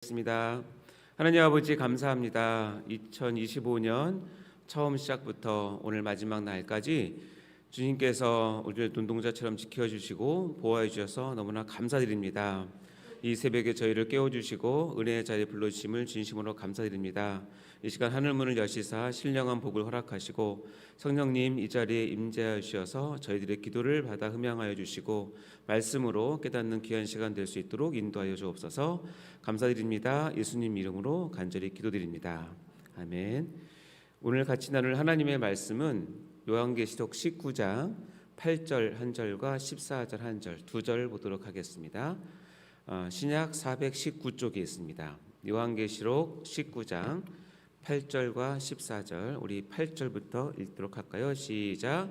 습니다. 하나님 아버지 감사합니다. 2025년 처음 시작부터 오늘 마지막 날까지 주님께서 우리를 눈동자처럼 지켜주시고 보호해 주셔서 너무나 감사드립니다. 이 새벽에 저희를 깨워주시고 은혜의 자리에 불러주심을 진심으로 감사드립니다. 이 시간 하늘문을 여시사 신령한 복을 허락하시고 성령님 이 자리에 임재하여 주셔서 저희들의 기도를 받아 흠양하여 주시고 말씀으로 깨닫는 귀한 시간 될 수 있도록 인도하여 주옵소서. 감사드립니다. 예수님 이름으로 간절히 기도드립니다. 아멘. 오늘 같이 나눌 하나님의 말씀은 요한계시록 19장 8절 1절과 14절 1절 2절 보도록 하겠습니다. 신약 419쪽에 있습니다. 요한계시록 19장 8절과 14절, 우리 8절부터 읽도록 할까요? 시작.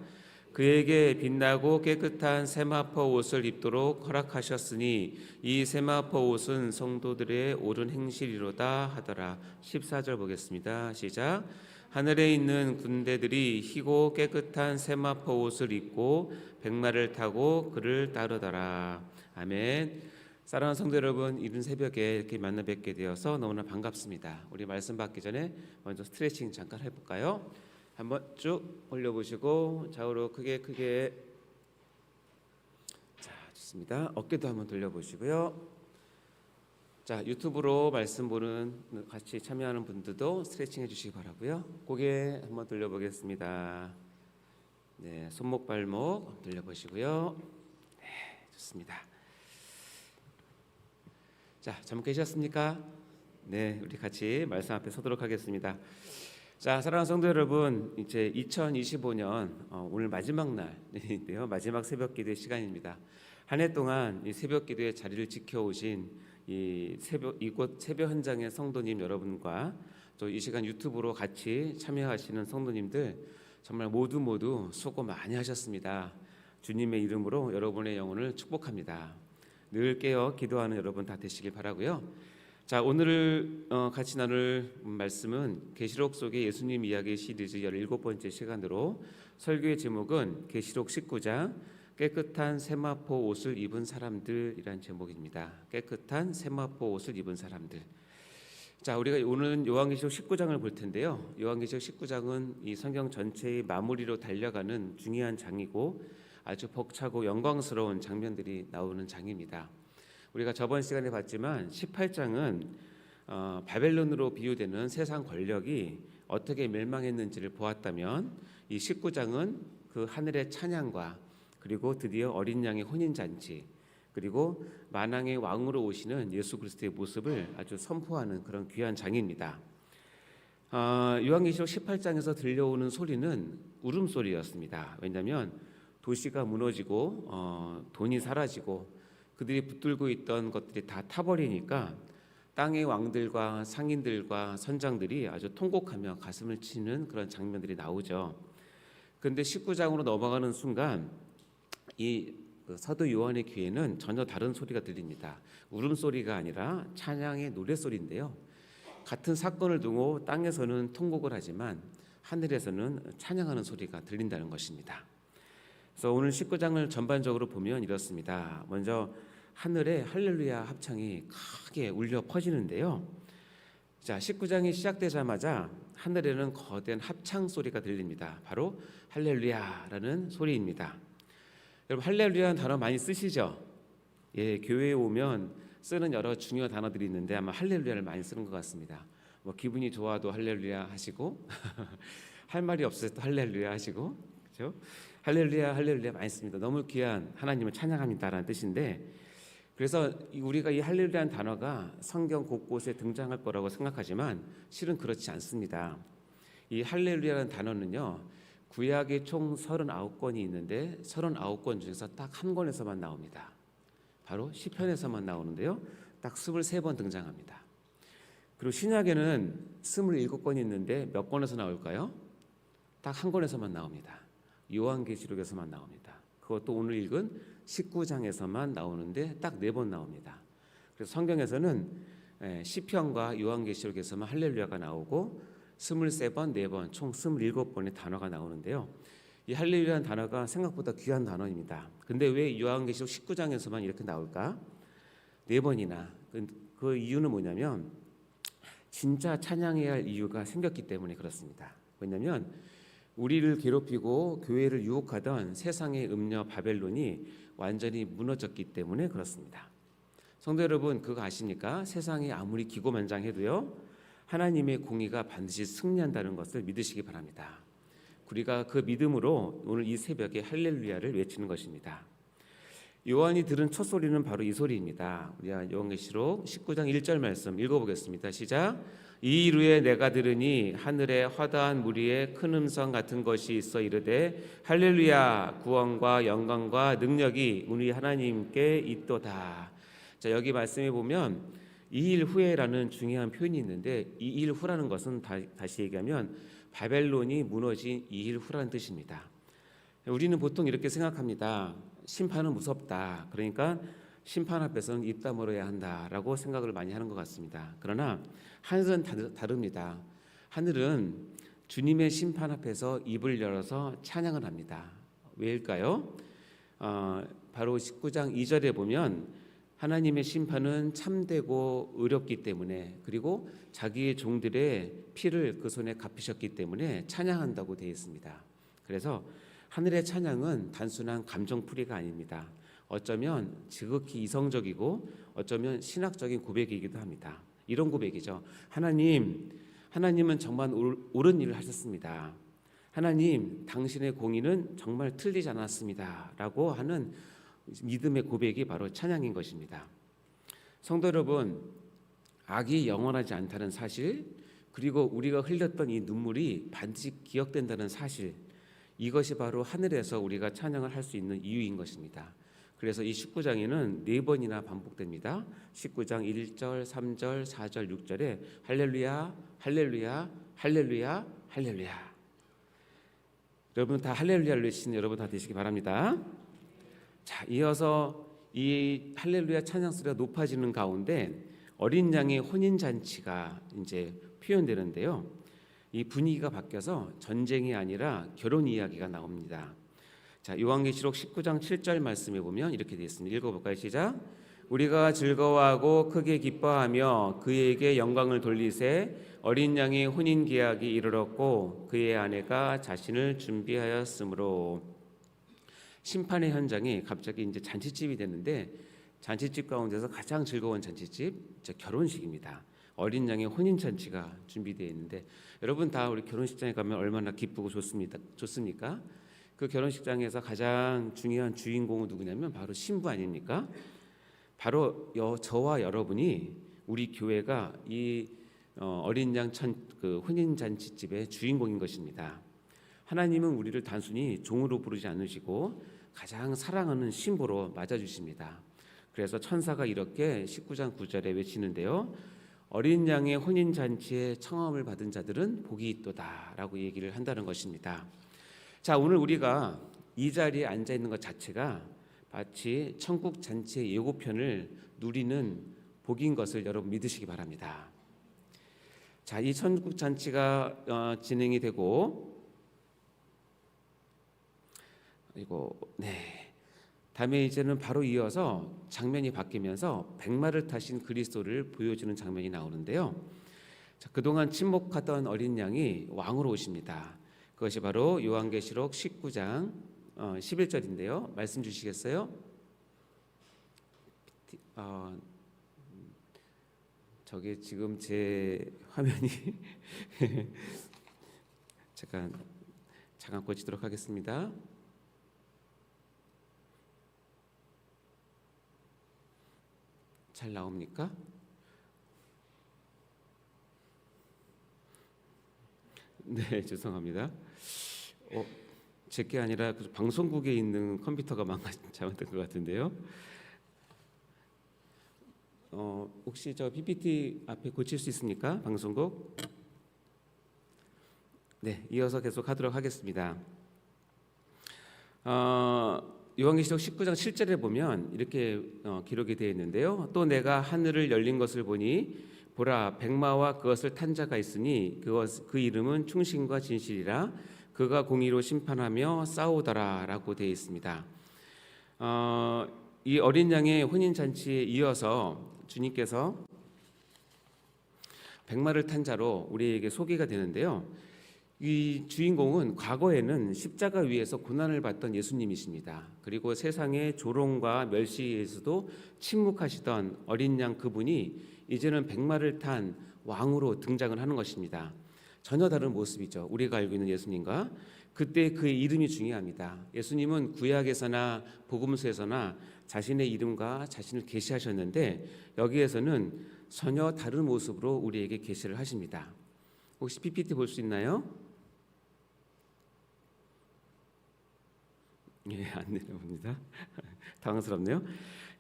그에게 빛나고 깨끗한 세마포 옷을 입도록 허락하셨으니 이 세마포 옷은 성도들의 옳은 행실이로다 하더라. 14절 보겠습니다. 시작. 하늘에 있는 군대들이 희고 깨끗한 세마포 옷을 입고 백마를 타고 그를 따르더라. 아멘. 사랑하는 성도 여러분, 이른 새벽에 이렇게 만나 뵙게 되어서 너무나 반갑습니다. 우리 말씀 받기 전에 먼저 스트레칭 잠깐 해볼까요? 한번 쭉 올려보시고 좌우로 크게. 자, 좋습니다. 어깨도 한번 돌려보시고요. 자, 유튜브로 말씀 보는 같이 참여하는 분들도 스트레칭 해주시기 바라고요. 고개 한번 돌려보겠습니다. 네, 손목 발목 돌려보시고요. 네, 좋습니다. 자, 잠깐 계셨습니까? 네, 우리 같이 말씀 앞에 서도록 하겠습니다. 자, 사랑하는 성도 여러분, 이제 2025년 오늘 마지막 날인데요, 마지막 새벽 기도의 시간입니다. 한 해 동안 이 새벽 기도의 자리를 지켜오신 이곳 새벽 현장의 성도님 여러분과 또 이 시간 유튜브로 같이 참여하시는 성도님들 정말 모두 수고 많이 하셨습니다. 주님의 이름으로 여러분의 영혼을 축복합니다. 늘 깨어 기도하는 여러분 다 되시길 바라고요. 자, 오늘 같이 나눌 말씀은 계시록 속의 예수님 이야기 시리즈 17번째 시간으로 설교의 제목은 계시록 19장 깨끗한 세마포 옷을 입은 사람들이란 제목입니다. 깨끗한 세마포 옷을 입은 사람들. 자, 우리가 오늘 요한계시록 19장을 볼 텐데요. 요한계시록 19장은 이 성경 전체의 마무리로 달려가는 중요한 장이고 아주 벅차고 영광스러운 장면들이 나오는 장입니다. 우리가 저번 시간에 봤지만 18장은 바벨론으로 비유되는 세상 권력이 어떻게 멸망했는지를 보았다면 이 19장은 그 하늘의 찬양과 그리고 드디어 어린 양의 혼인잔치 그리고 만왕의 왕으로 오시는 예수 그리스도의 모습을 아주 선포하는 그런 귀한 장입니다. 요한계시록 18장에서 들려오는 소리는 울음소리였습니다. 왜냐하면 도시가 무너지고 돈이 사라지고 그들이 붙들고 있던 것들이 다 타버리니까 땅의 왕들과 상인들과 선장들이 아주 통곡하며 가슴을 치는 그런 장면들이 나오죠. 그런데 19장으로 넘어가는 순간 이 사도 요한의 귀에는 전혀 다른 소리가 들립니다. 울음소리가 아니라 찬양의 노래소리인데요. 같은 사건을 두고 땅에서는 통곡을 하지만 하늘에서는 찬양하는 소리가 들린다는 것입니다. 그래서 오늘 19장을 전반적으로 보면 이렇습니다. 먼저 하늘에 할렐루야 합창이 크게 울려 퍼지는데요. 자, 19장이 시작되자마자 하늘에는 거대한 합창 소리가 들립니다. 바로 할렐루야라는 소리입니다. 여러분, 할렐루야라는 단어 많이 쓰시죠? 예, 교회에 오면 쓰는 여러 중요한 단어들이 있는데 아마 할렐루야를 많이 쓰는 것 같습니다. 뭐 기분이 좋아도 할렐루야 하시고 할 말이 없을 때 할렐루야 하시고, 그렇죠? 할렐루야 많이 씁니다. 너무 귀한 하나님을 찬양합니다라는 뜻인데, 그래서 우리가 이 할렐루야라는 단어가 성경 곳곳에 등장할 거라고 생각하지만 실은 그렇지 않습니다. 이 할렐루야라는 단어는요, 구약에 총 39권이 있는데 39권 중에서 딱 한 권에서만 나옵니다. 바로 시편에서만 나오는데요, 딱 23번 등장합니다. 그리고 신약에는 27권이 있는데 몇 권에서 나올까요? 딱 한 권에서만 나옵니다. 요한계시록에서만 나옵니다. 그것도 오늘 읽은 19장에서만 나오는데 딱 4번 나옵니다. 그래서 성경에서는 시편과 요한계시록에서만 할렐루야가 나오고 23번, 4번, 총 27번의 단어가 나오는데요. 이 할렐루야라는 단어가 생각보다 귀한 단어입니다. 근데 왜 요한계시록 19장에서만 이렇게 나올까? 4번이나 그 이유는 뭐냐면 진짜 찬양해야 할 이유가 생겼기 때문에 그렇습니다. 왜냐하면 우리를 괴롭히고 교회를 유혹하던 세상의 음녀 바벨론이 완전히 무너졌기 때문에 그렇습니다. 성도 여러분, 그거 아십니까? 세상이 아무리 기고만장해도요, 하나님의 공의가 반드시 승리한다는 것을 믿으시기 바랍니다. 우리가 그 믿음으로 오늘 이 새벽에 할렐루야를 외치는 것입니다. 요한이 들은 첫 소리는 바로 이 소리입니다. 우리가 요한계시록 19장 1절 말씀 읽어보겠습니다. 시작. 이일 후에 내가 들으니 하늘에 화다한 무리에 큰 음성 같은 것이 있어 이르되 할렐루야, 구원과 영광과 능력이 우리 하나님께 있도다. 자, 여기 말씀에 보면 이일 후에라는 중요한 표현이 있는데, 이일 후라는 것은 다시 얘기하면 바벨론이 무너진 이일 후라는 뜻입니다. 우리는 보통 이렇게 생각합니다. 심판은 무섭다. 그러니까 심판 앞에서는 입 다물어야 한다라고 생각을 많이 하는 것 같습니다. 그러나 하늘은 다릅니다. 하늘은 주님의 심판 앞에서 입을 열어서 찬양을 합니다. 왜일까요? 바로 19장 2절에 보면 하나님의 심판은 참되고 의롭기 때문에, 그리고 자기의 종들의 피를 그 손에 갚으셨기 때문에 찬양한다고 되어 있습니다. 그래서 하늘의 찬양은 단순한 감정풀이가 아닙니다. 어쩌면 지극히 이성적이고 어쩌면 신학적인 고백이기도 합니다. 이런 고백이죠. 하나님은 정말 옳은 일을 하셨습니다. 하나님, 당신의 공의는 정말 틀리지 않았습니다. 라고 하는 믿음의 고백이 바로 찬양인 것입니다. 성도 여러분, 악이 영원하지 않다는 사실, 그리고 우리가 흘렸던 이 눈물이 반드시 기억된다는 사실, 이것이 바로 하늘에서 우리가 찬양을 할 수 있는 이유인 것입니다. 그래서 이 19장에는 4번이나 반복됩니다. 19장 1절, 3절, 4절, 6절에 할렐루야, 할렐루야, 할렐루야, 할렐루야. 여러분 다 할렐루야를 외치는 여러분 다 되시기 바랍니다. 자, 이어서 이 할렐루야 찬양 소리가 높아지는 가운데 어린 양의 혼인 잔치가 이제 표현되는데요. 이 분위기가 바뀌어서 전쟁이 아니라 결혼 이야기가 나옵니다. 자, 요한계시록 19장 7절 말씀에 보면 이렇게 되어 있습니다. 읽어볼까요? 시작. 우리가 즐거워하고 크게 기뻐하며 그에게 영광을 돌리세 어린 양의 혼인 계약이 이르렀고 그의 아내가 자신을 준비하였으므로. 심판의 현장이 갑자기 이제 잔치집이 되는데, 잔치집 가운데서 가장 즐거운 잔치집, 결혼식입니다. 어린 양의 혼인 잔치가 준비되어 있는데, 여러분 다 우리 결혼식장에 가면 얼마나 기쁘고 좋습니까? 그 결혼식장에서 가장 중요한 주인공은 누구냐면 바로 신부 아닙니까? 바로 저와 여러분이, 우리 교회가 이 어린 양 그 혼인 잔치집의 주인공인 것입니다. 하나님은 우리를 단순히 종으로 부르지 않으시고 가장 사랑하는 신부로 맞아주십니다. 그래서 천사가 이렇게 19장 9절에 외치는데요. 어린 양의 혼인 잔치에 청함을 받은 자들은 복이 있도다 라고 얘기를 한다는 것입니다. 자, 오늘 우리가 이 자리에 앉아 있는 것 자체가 마치 천국 잔치의 예고편을 누리는 복인 것을 여러분 믿으시기 바랍니다. 자, 이 천국 잔치가 진행이 되고, 다음에 이제는 바로 이어서 장면이 바뀌면서 백마를 타신 그리스도를 보여주는 장면이 나오는데요. 자, 그동안 침묵하던 어린 양이 왕으로 오십니다. 그것이 바로 요한계시록 19장 11절인데요. 말씀 주시겠어요? 저게 지금 제 화면이 잠깐 꺼지도록 하겠습니다. 잘 나옵니까? 네, 죄송합니다. 제게 아니라 방송국에 있는 컴퓨터가 잘못된 것 같은데요. 혹시 저 PPT 앞에 고칠 수 있습니까? 방송국? 네, 이어서 계속 하도록 하겠습니다. 요한계시록 19장 7절에 보면 이렇게 기록이 되어 있는데요. 또 내가 하늘을 열린 것을 보니 보라, 백마와 그것을 탄 자가 있으니 그 이름은 충신과 진실이라 그가 공의로 심판하며 싸우더라라고 되어 있습니다. 이 어린 양의 혼인 잔치에 이어서 주님께서 백마를 탄 자로 우리에게 소개가 되는데요. 이 주인공은 과거에는 십자가 위에서 고난을 받던 예수님이십니다. 그리고 세상의 조롱과 멸시에서도 침묵하시던 어린 양 그분이 이제는 백마를 탄 왕으로 등장을 하는 것입니다. 전혀 다른 모습이죠. 우리가 알고 있는 예수님과. 그때 그의 이름이 중요합니다. 예수님은 구약에서나 복음서에서나 자신의 이름과 자신을 계시하셨는데 여기에서는 전혀 다른 모습으로 우리에게 계시를 하십니다. 혹시 PPT 볼 수 있나요? 예, 안 내려옵니다. 당황스럽네요.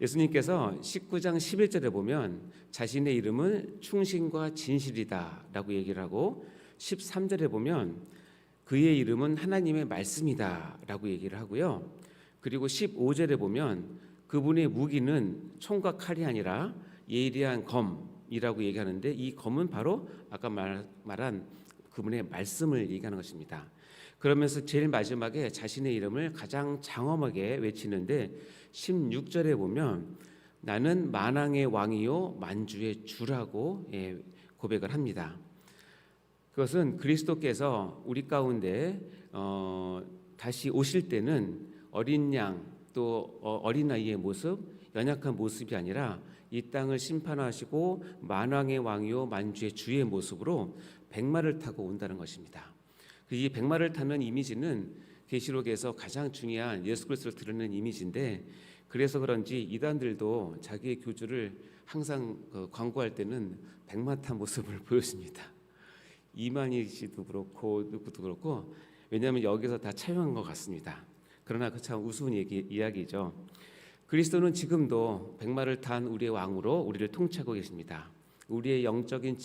예수님께서 19장 11절에 보면 자신의 이름은 충신과 진실이다 라고 얘기를 하고 13절에 보면 그의 이름은 하나님의 말씀이다 라고 얘기를 하고요. 그리고 15절에 보면 그분의 무기는 총과 칼이 아니라 예리한 검이라고 얘기하는데 이 검은 바로 아까 말한 그분의 말씀을 얘기하는 것입니다. 그러면서 제일 마지막에 자신의 이름을 가장 장엄하게 외치는데 16절에 보면 나는 만왕의 왕이요 만주의 주라고 고백을 합니다. 그것은 그리스도께서 우리 가운데 다시 오실 때는 어린 양 또 어린아이의 모습, 연약한 모습이 아니라 이 땅을 심판하시고 만왕의 왕이요 만주의 주의 모습으로 백마를 타고 온다는 것입니다. 이 백마를 타는 이미지는 계시록에서 가장 중요한 예수 그리스도를 드러내는 이미지인데 그래서 그런지 이단들도 자기의 교주를 항상 광고할 때는 백마 탄 모습을 보여줍니다. 이만희 씨도 그렇고 누구도 그렇고 왜냐하면 여기서 다 촬영한 것 같습니다. 그러나 그 참 우스운 이야기죠. 그리스도는 지금도 백마를 탄 우리의 왕으로 우리를 통치하고 계십니다. 우리의 영적인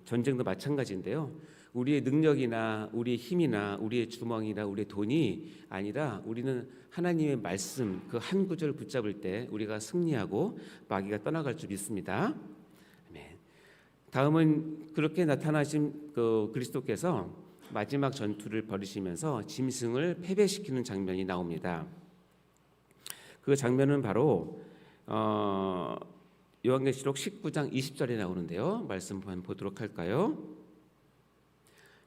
전쟁도 마찬가지인데요. 우리의 능력이나 우리의 힘이나 우리의 주먹이나 우리의 돈이 아니라 우리는 하나님의 말씀 그 한 구절을 붙잡을 때 우리가 승리하고 마귀가 떠나갈 줄 믿습니다. 아멘. 다음은 그렇게 나타나신 그 그리스도께서 마지막 전투를 벌이시면서 짐승을 패배시키는 장면이 나옵니다. 그 장면은 바로 요한계시록 19장 20절에 나오는데요. 말씀 한번 보도록 할까요?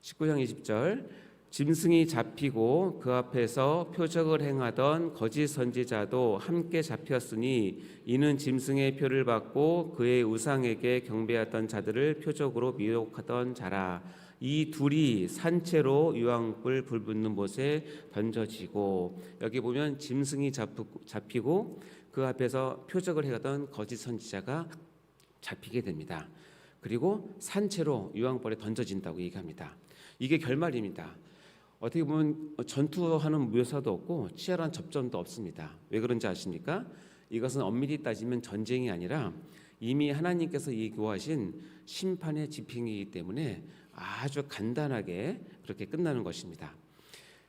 19장 20절 짐승이 잡히고 그 앞에서 표적을 행하던 거짓 선지자도 함께 잡혔으니 이는 짐승의 표를 받고 그의 우상에게 경배하던 자들을 표적으로 미혹하던 자라. 이 둘이 산채로 유황불 불붙는 못에 던져지고 여기 보면 짐승이 잡히고 그 앞에서 표적을 행하던 거짓 선지자가 잡히게 됩니다. 그리고 산채로 유황불에 던져진다고 얘기합니다. 이게 결말입니다. 어떻게 보면 전투하는 묘사도 없고 치열한 접전도 없습니다. 왜 그런지 아십니까? 이것은 엄밀히 따지면 전쟁이 아니라 이미 하나님께서 예고하신 심판의 집행이기 때문에 아주 간단하게 그렇게 끝나는 것입니다.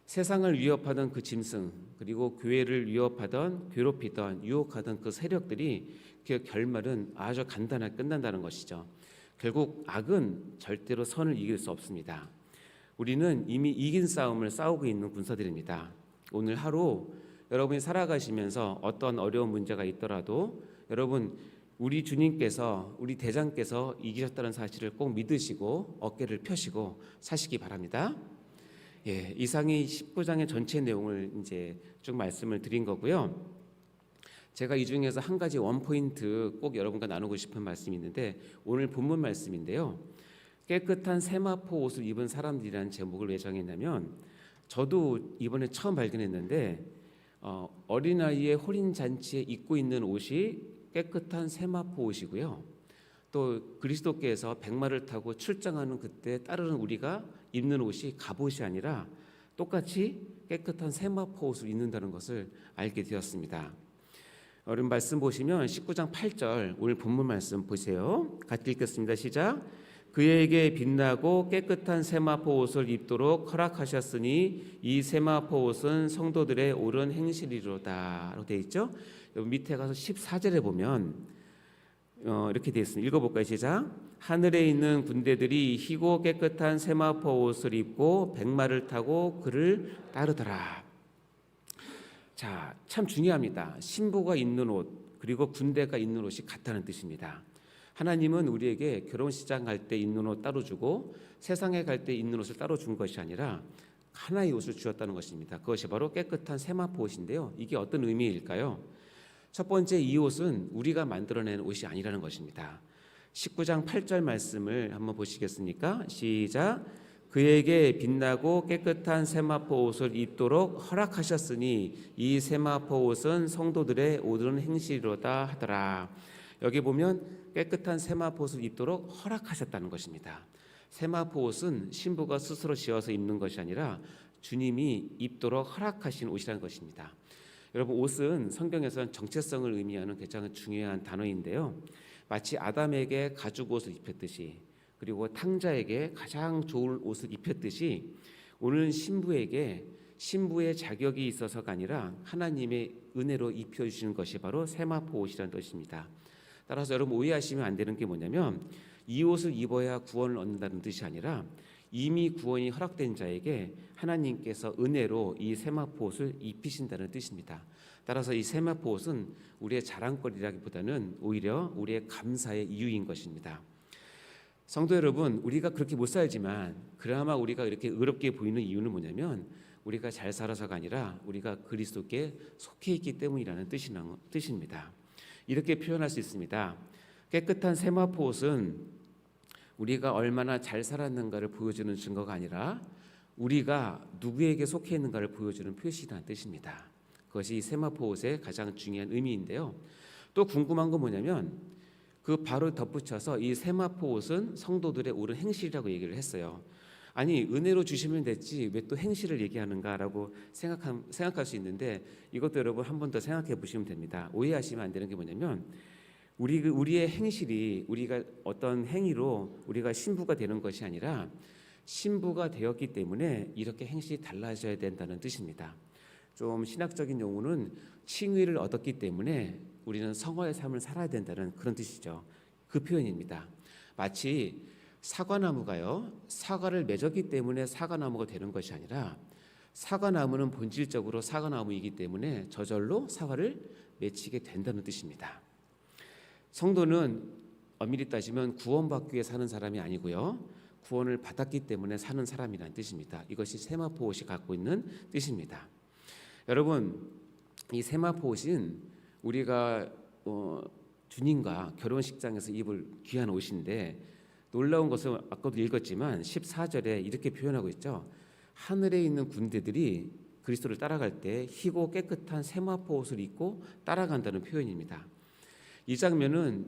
세상을 위협하던 그 짐승 그리고 교회를 위협하던 괴롭히던 유혹하던 그 세력들이 그 결말은 아주 간단하게 끝난다는 것이죠. 결국 악은 절대로 선을 이길 수 없습니다. 우리는 이미 이긴 싸움을 싸우고 있는 군사들입니다. 오늘 하루 여러분이 살아가시면서 어떤 어려운 문제가 있더라도 여러분 우리 주님께서 우리 대장께서 이기셨다는 사실을 꼭 믿으시고 어깨를 펴시고 사시기 바랍니다. 예, 이상이 19장의 전체 내용을 이제 쭉 말씀을 드린 거고요. 제가 이 중에서 한 가지 원포인트 꼭 여러분과 나누고 싶은 말씀이 있는데 오늘 본문 말씀인데요. 깨끗한 세마포 옷을 입은 사람들이라는 제목을 왜 정했냐면 저도 이번에 처음 발견했는데 어린아이의 혼인잔치에 입고 있는 옷이 깨끗한 세마포 옷이고요. 또 그리스도께서 백마를 타고 출장하는 그때 따르는 우리가 입는 옷이 갑옷이 아니라 똑같이 깨끗한 세마포 옷을 입는다는 것을 알게 되었습니다. 여러분 말씀 보시면 19장 8절 오늘 본문 말씀 보세요. 같이 읽겠습니다. 시작. 그에게 빛나고 깨끗한 세마포 옷을 입도록 허락하셨으니 이 세마포 옷은 성도들의 옳은 행실이로다 라고 되어 있죠. 여기 밑에 가서 14절에 보면 이렇게 되어 있습니다. 읽어볼까요? 시작. 하늘에 있는 군대들이 희고 깨끗한 세마포 옷을 입고 백마를 타고 그를 따르더라. 자, 참 중요합니다. 신부가 입는 옷 그리고 군대가 입는 옷이 같다는 뜻입니다. 하나님은 우리에게 결혼식장 갈 때 입는 옷 따로 주고 세상에 갈 때 입는 옷을 따로 준 것이 아니라 하나의 옷을 주었다는 것입니다. 그것이 바로 깨끗한 세마포 옷인데요. 이게 어떤 의미일까요? 첫 번째, 이 옷은 우리가 만들어낸 옷이 아니라는 것입니다. 19장 8절 말씀을 한번 보시겠습니까? 시작. 그에게 빛나고 깨끗한 세마포 옷을 입도록 허락하셨으니 이 세마포 옷은 성도들의 옳은 행실이로다 하더라. 여기 보면 깨끗한 세마포 옷을 입도록 허락하셨다는 것입니다. 세마포 옷은 신부가 스스로 지어서 입는 것이 아니라 주님이 입도록 허락하신 옷이라는 것입니다. 여러분, 옷은 성경에서는 정체성을 의미하는 굉장히 중요한 단어인데요. 마치 아담에게 가죽 옷을 입혔듯이, 그리고 탕자에게 가장 좋은 옷을 입혔듯이, 오늘 신부에게 신부의 자격이 있어서가 아니라 하나님의 은혜로 입혀주시는 것이 바로 세마포 옷이라는 뜻입니다. 따라서 여러분, 오해하시면 안 되는 게 뭐냐면, 이 옷을 입어야 구원을 얻는다는 뜻이 아니라 이미 구원이 허락된 자에게 하나님께서 은혜로 이 세마포 옷을 입히신다는 뜻입니다. 따라서 이 세마포 옷은 우리의 자랑거리라기보다는 오히려 우리의 감사의 이유인 것입니다. 성도 여러분, 우리가 그렇게 못 살지만 그나마 우리가 이렇게 의롭게 보이는 이유는 뭐냐면 우리가 잘 살아서가 아니라 우리가 그리스도께 속해 있기 때문이라는 뜻입니다. 이렇게 표현할 수 있습니다. 깨끗한 세마포 옷은 우리가 얼마나 잘 살았는가를 보여주는 증거가 아니라 우리가 누구에게 속해 있는가를 보여주는 표시라는 뜻입니다. 그것이 세마포 옷의 가장 중요한 의미인데요. 또 궁금한 건 뭐냐면 그 바로 덧붙여서 이 세마포 옷은 성도들의 옳은 행실이라고 얘기를 했어요. 아니, 은혜로 주시면 됐지 왜 또 행실을 얘기하는가라고 생각할 수 있는데, 이것도 여러분 한 번 더 생각해 보시면 됩니다. 오해하시면 안 되는 게 뭐냐면 우리의 행실이, 우리가 어떤 행위로 우리가 신부가 되는 것이 아니라 신부가 되었기 때문에 이렇게 행실이 달라져야 된다는 뜻입니다. 좀 신학적인 용어는 칭의를 얻었기 때문에 우리는 성화의 삶을 살아야 된다는 그런 뜻이죠. 그 표현입니다. 마치 사과나무가요, 사과를 맺었기 때문에 사과나무가 되는 것이 아니라 사과나무는 본질적으로 사과나무이기 때문에 저절로 사과를 맺히게 된다는 뜻입니다. 성도는 엄밀히 따지면 구원받기 위해 사는 사람이 아니고요, 구원을 받았기 때문에 사는 사람이라는 뜻입니다. 이것이 세마포 옷이 갖고 있는 뜻입니다. 여러분, 이 세마포 옷은 우리가 주님과 결혼식장에서 입을 귀한 옷인데, 놀라운 것은 아까도 읽었지만 14절에 이렇게 표현하고 있죠. 하늘에 있는 군대들이 그리스도를 따라갈 때 희고 깨끗한 세마포 옷을 입고 따라간다는 표현입니다. 이 장면은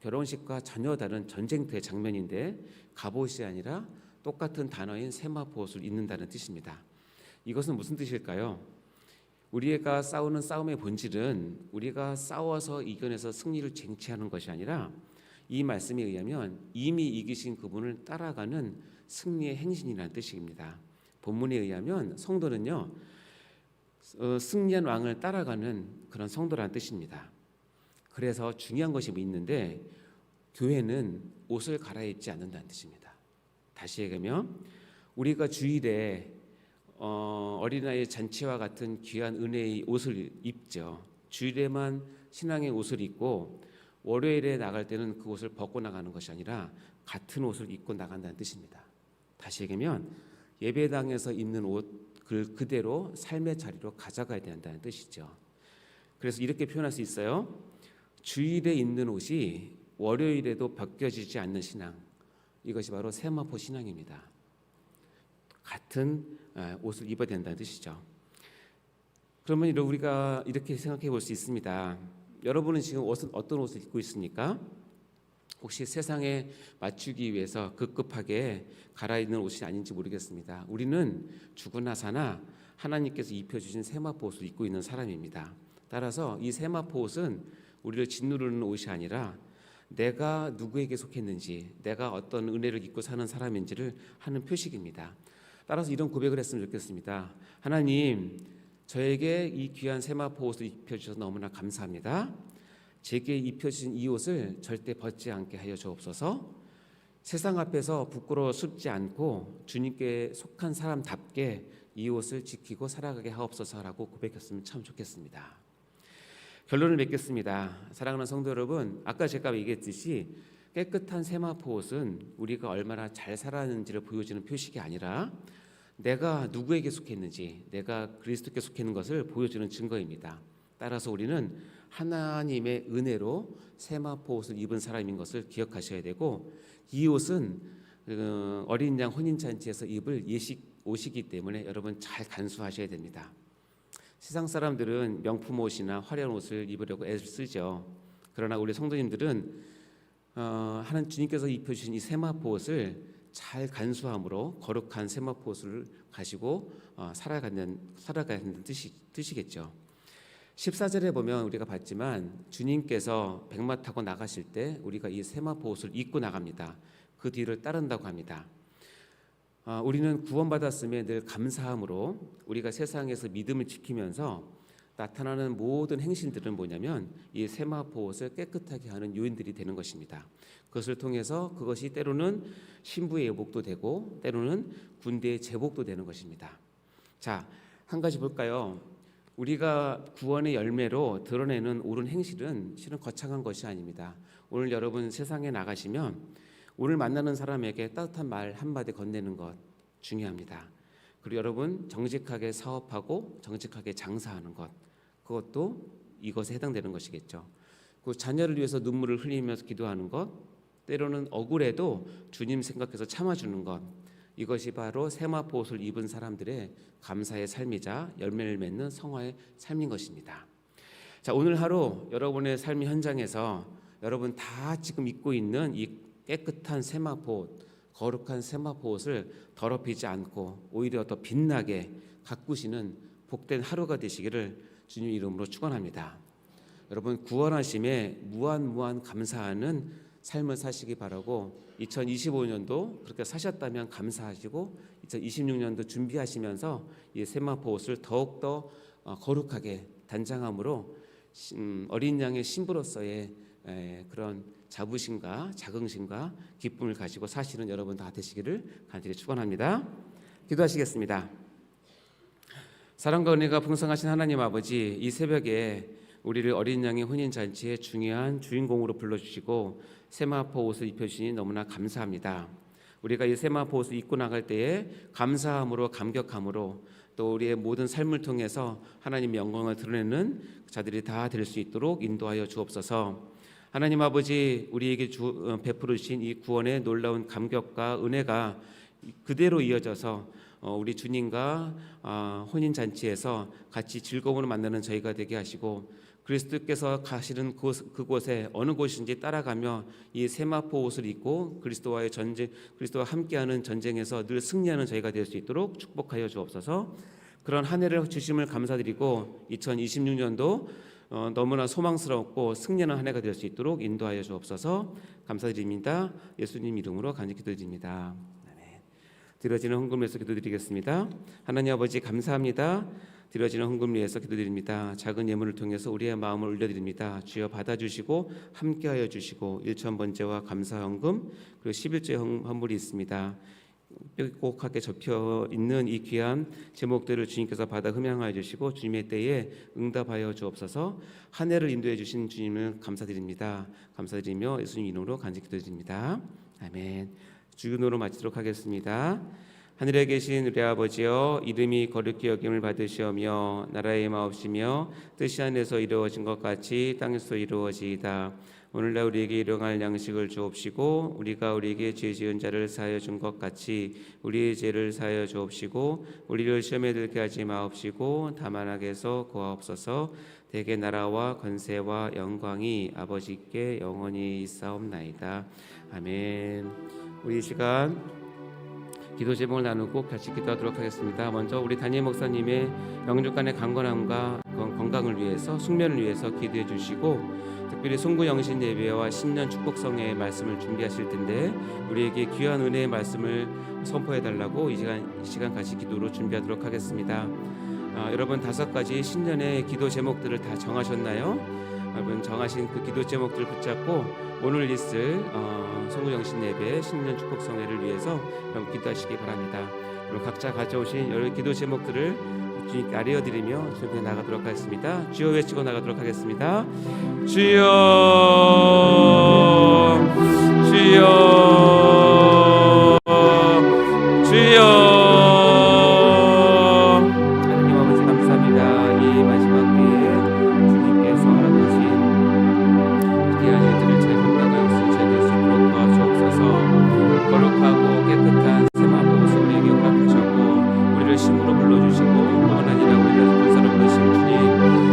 결혼식과 전혀 다른 전쟁터의 장면인데 갑옷이 아니라 똑같은 단어인 세마포 옷을 입는다는 뜻입니다. 이것은 무슨 뜻일까요? 우리가 싸우는 싸움의 본질은 우리가 싸워서 이겨내서 승리를 쟁취하는 것이 아니라 이 말씀에 의하면 이미 이기신 그분을 따라가는 승리의 행진이라는 뜻입니다. 본문에 의하면 성도는요, 승리한 왕을 따라가는 그런 성도라는 뜻입니다. 그래서 중요한 것이 있는데 교회는 옷을 갈아입지 않는다는 뜻입니다. 다시 얘기하면 우리가 주일에 어린아이 잔치와 같은 귀한 은혜의 옷을 입죠. 주일에만 신앙의 옷을 입고 월요일에 나갈 때는 그 옷을 벗고 나가는 것이 아니라 같은 옷을 입고 나간다는 뜻입니다. 다시 얘기하면 예배당에서 입는 옷 그대로 삶의 자리로 가져가야 된다는 뜻이죠. 그래서 이렇게 표현할 수 있어요. 주일에 입는 옷이 월요일에도 벗겨지지 않는 신앙, 이것이 바로 세마포 신앙입니다. 같은 옷을 입어야 된다는 뜻이죠. 그러면 우리가 이렇게 생각해 볼 수 있습니다. 여러분은 지금 어떤 옷을 입고 있습니까? 혹시 세상에 맞추기 위해서 급급하게 갈아입는 옷이 아닌지 모르겠습니다. 우리는 죽으나 사나 하나님께서 입혀주신 세마포 옷을 입고 있는 사람입니다. 따라서 이 세마포 옷은 우리를 짓누르는 옷이 아니라 내가 누구에게 속했는지, 내가 어떤 은혜를 입고 사는 사람인지를 하는 표식입니다. 따라서 이런 고백을 했으면 좋겠습니다. 하나님, 저에게 이 귀한 세마포 옷을 입혀주셔서 너무나 감사합니다. 제게 입혀주신 이 옷을 절대 벗지 않게 하여 주옵소서. 세상 앞에서 부끄러워 숨지 않고 주님께 속한 사람답게 이 옷을 지키고 살아가게 하옵소서라고 고백했으면 참 좋겠습니다. 결론을 맺겠습니다. 사랑하는 성도 여러분, 아까 제가 얘기했듯이 깨끗한 세마포 옷은 우리가 얼마나 잘 살았는지를 보여주는 표식이 아니라 내가 누구에게 속했는지, 내가 그리스도께 속했는 것을 보여주는 증거입니다. 따라서 우리는 하나님의 은혜로 세마포 옷을 입은 사람인 것을 기억하셔야 되고, 이 옷은 어린 양 혼인잔치에서 입을 예식 옷이기 때문에 여러분 잘 간수하셔야 됩니다. 세상 사람들은 명품 옷이나 화려한 옷을 입으려고 애를 쓰죠. 그러나 우리 성도님들은 하나님 주님께서 입혀주신 이 세마포 옷을 잘 간수함으로 거룩한 세마포 옷을 가지고 살아가야 한다는 뜻이겠죠. 14절에 보면 우리가 봤지만 주님께서 백마 타고 나가실 때 우리가 이 세마포 옷을 입고 나갑니다. 그 뒤를 따른다고 합니다. 우리는 구원받았음에 늘 감사함으로 우리가 세상에서 믿음을 지키면서 나타나는 모든 행실들은 뭐냐면 이 세마포 옷을 깨끗하게 하는 요인들이 되는 것입니다. 그것을 통해서 그것이 때로는 신부의 예복도 되고 때로는 군대의 제복도 되는 것입니다. 자, 한 가지 볼까요? 우리가 구원의 열매로 드러내는 옳은 행실은 실은 거창한 것이 아닙니다. 오늘 여러분 세상에 나가시면 오늘 만나는 사람에게 따뜻한 말 한마디 건네는 것 중요합니다. 그리고 여러분 정직하게 사업하고 정직하게 장사하는 것, 그것도 이것에 해당되는 것이겠죠. 그 자녀를 위해서 눈물을 흘리면서 기도하는 것, 때로는 억울해도 주님 생각해서 참아주는 것, 이것이 바로 세마포 옷을 입은 사람들의 감사의 삶이자 열매를 맺는 성화의 삶인 것입니다. 자, 오늘 하루 여러분의 삶의 현장에서 여러분 다 지금 입고 있는 이 깨끗한 세마포, 거룩한 세마포 옷을 더럽히지 않고 오히려 더 빛나게 가꾸시는 복된 하루가 되시기를 주님 이름으로 축원합니다. 여러분 구원하심에 무한 감사하는 삶을 사시기 바라고 2025년도 그렇게 사셨다면 감사하시고 2026년도 준비하시면서 이 세마포 옷을 더욱더 거룩하게 단장함으로 어린 양의 신부로서의 그런 자부심과 자긍심과 기쁨을 가지고 사시는 여러분 다 되시기를 간절히 축원합니다. 기도하시겠습니다. 사랑과 은혜가 풍성하신 하나님 아버지, 이 새벽에 우리를 어린 양의 혼인잔치의 중요한 주인공으로 불러주시고 세마포 옷을 입혀주시니 너무나 감사합니다. 우리가 이 세마포 옷을 입고 나갈 때에 감사함으로 감격함으로 또 우리의 모든 삶을 통해서 하나님의 영광을 드러내는 자들이 다 될 수 있도록 인도하여 주옵소서. 하나님 아버지, 우리에게 베풀어 주신 이 구원의 놀라운 감격과 은혜가 그대로 이어져서 우리 주님과 혼인잔치에서 같이 즐거움을 만나는 저희가 되게 하시고 그리스도께서 가시는 그곳에 어느 곳인지 따라가며 이 세마포 옷을 입고 그리스도와 함께하는 전쟁에서 늘 승리하는 저희가 될 수 있도록 축복하여 주옵소서. 그런 한 해를 주심을 감사드리고 2026년도 너무나 소망스럽고 승리하는 한 해가 될 수 있도록 인도하여 주옵소서. 감사드립니다. 예수님 이름으로 간절히 기도드립니다. 드려지는 헌금을 위해서 기도드리겠습니다. 하나님 아버지 감사합니다. 드려지는 헌금을 위해서 기도드립니다. 작은 예물을 통해서 우리의 마음을 올려드립니다. 주여 받아주시고 함께하여 주시고 1,000번째와 감사 헌금 그리고 11조 헌물이 있습니다. 뾰족하게 접혀 있는 이 귀한 제목들을 주님께서 받아 흠양하여 주시고 주님의 때에 응답하여 주옵소서. 한 해를 인도해 주신 주님을 감사드립니다. 감사드리며 예수님 이름으로 간절히 기도드립니다. 아멘. 주기도로 마치도록 하겠습니다. 하늘에 계신 우리 아버지여, 이름이 거룩히 여김을 받으시오며 나라의 마옵시며 뜻이 하늘에서 이루어진 것 같이 땅에서 이루어지이다. 오늘날 우리에게 일용할 양식을 주옵시고 우리가 우리에게 죄 지은 자를 사하여 준 것 같이 우리의 죄를 사하여 주옵시고 우리를 시험에 들게 하지 마옵시고 다만 악에서 구하옵소서. 대개 나라와 권세와 영광이 아버지께 영원히 있사옵나이다. 아멘. 우리 이 시간 기도 제목을 나누고 같이 기도하도록 하겠습니다. 먼저 우리 담임 목사님의 영육간의 강건함과 건강을 위해서 숙면을 위해서 기도해 주시고 특별히 송구 영신 예배와 신년 축복성의 말씀을 준비하실 텐데 우리에게 귀한 은혜의 말씀을 선포해 달라고 이 시간 같이 기도로 준비하도록 하겠습니다. 여러분 5가지 신년의 기도 제목들을 다 정하셨나요? 여러분 정하신 그 기도 제목들을 붙잡고 오늘 있을 송구 영신 예배 신년 축복성회를 위해서 여러분 기도하시기 바랍니다. 그리고 각자 가져오신 여러 기도 제목들을 주님께 아뢰어드리며 주님께 나가도록 하겠습니다. 주여 외치고 나가도록 하겠습니다. 주여 주여 주여. 하나님 아버지 감사합니다. 이 마지막 때에 주님께서 허락하신 귀한 일들을 잘 감당하여 순찰될 수 있도록 도와주옵소서. 거룩하고 깨끗한 세마포 옷을 우리에게 허락하셨고 우리를 심으로 불러주시고 뿐만 아니라 우리를 군사로 부르신 주님,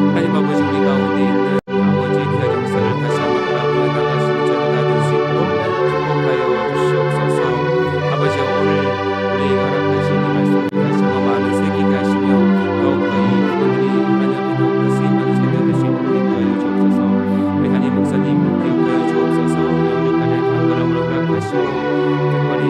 하나님 아버지 우리 가운데 있는 아버지의 귀한 역사를 다시 한번 바라보며 나가시는 저희가 다 될 수 있도록 축복하여 주시옵소서. 아버지 오늘 우리에게 허락하신 이 말씀을 다시 한번 마음에 새기게 하시며 더욱더 이 부분들이 하나님 앞에 더욱더 쓰임받는 세대가 될 수 있도록 인도하여 주옵소서. 우리 담임 목사님 기억하여 주옵소서. 영육간의 간절함을 허락하시고 특별히